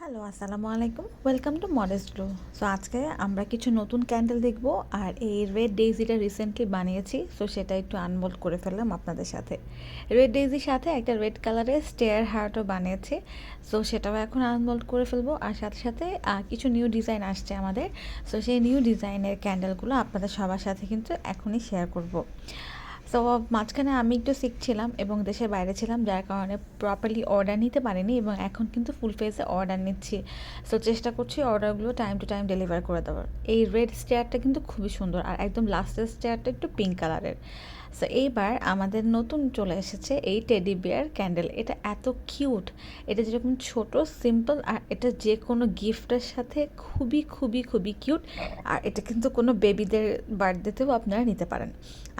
Hello, আসসালামু আলাইকুম। Welcome to modest glow. So আজকে আমরা কিছু নতুন ক্যান্ডেল দেখব, আর এই রেড ডেইজিটা রিসেন্টলি বানিয়েছি, সো সেটা একটু আনমোল্ড করে ফেললাম আপনাদের সাথে। রেড ডেইজির সাথে একটা রেড কালারের স্টেয়ার হার্টও বানিয়েছি, সো সেটাও এখন আনমোল্ড করে ফেলবো। আর সাথে সাথে কিছু নিউ ডিজাইন আসছে আমাদের, সো সেই নিউ ডিজাইনের ক্যান্ডেলগুলো আপনাদের সবার সাথে কিন্তু এখনই শেয়ার করব। সো মাঝখানে আমি একটু সিক ছিলাম এবং দেশের বাইরে ছিলাম, যার কারণে প্রপারলি অর্ডার নিতে পারিনি, এবং এখন কিন্তু ফুল ফেসে অর্ডার নিচ্ছি। সো চেষ্টা করছি অর্ডারগুলো টাইম টু টাইম ডেলিভার করে দেওয়ার। এই রেড স্টেয়ারটা কিন্তু খুবই সুন্দর, আর একদম লাস্টের স্টেয়ারটা একটু পিঙ্ক কালারের। সো এইবার আমাদের নতুন চলে এসেছে এই টেডি বিয়ার ক্যান্ডেল। এটা এত কিউট, এটা যেরকম ছোট সিম্পল, আর এটা যে কোনো গিফটের সাথে খুবই খুবই খুবই কিউট। আর এটা কিন্তু কোনো বেবিদের বার্থডেতেও আপনারা নিতে পারেন।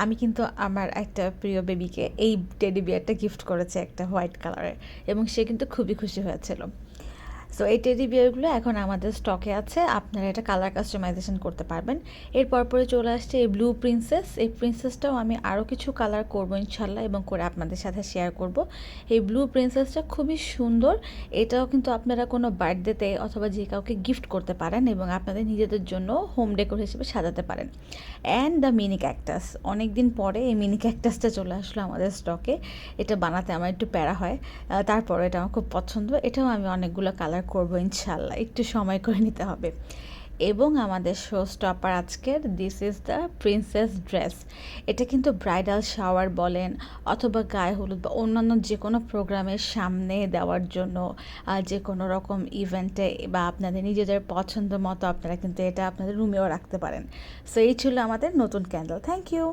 আমি কিন্তু আমার একটা প্রিয় বেবিকে এই টেডি বিয়ারটা গিফট করেছে, একটা হোয়াইট কালারের, এবং সে কিন্তু খুবই খুশি হয়েছিল। সো এই টেডি বিয়ারগুলো এখন আমাদের স্টকে আছে, আপনারা এটা কালার কাস্টমাইজেশন করতে পারবেন। এরপর পরে চলে আসছে এই ব্লু প্রিন্সেস। এই প্রিন্সেসটাও আমি আরও কিছু কালার করব ইনশাল্লাহ, এবং করে আপনাদের সাথে শেয়ার করব। এই ব্লু প্রিন্সেসটা খুবই সুন্দর। এটাও কিন্তু আপনারা কোনো বার্থডেতে অথবা যে কাউকে গিফট করতে পারেন, এবং আপনাদের নিজেদের জন্য হোম ডেকোর হিসেবে সাজাতে পারেন। অ্যান্ড দ্য মিনি ক্যাকটাস, অনেক দিন পরে এই মিনি ক্যাকটাসটা চলে আসলো আমাদের স্টকে। এটা বানাতে আমার একটু প্যারা হয়, তারপর এটা আমার খুব পছন্দ। এটাও আমি অনেকগুলো কালার করবো ইনশাল্লাহ, একটু সময় করে নিতে হবে। এবং আমাদের শো স্টপার আজকের, this is the princess dress. এটা কিন্তু ব্রাইডাল শাওয়ার বলেন, অথবা গায়ে হলুদ বা অন্যান্য যে কোনো প্রোগ্রামের সামনে দেওয়ার জন্য, যে কোনো রকম ইভেন্টে বা আপনাদের নিজেদের পছন্দ মতো আপনারা কিন্তু এটা আপনাদের রুমেও রাখতে পারেন। সো এই ছিল আমাদের নতুন ক্যান্ডেল। Thank you.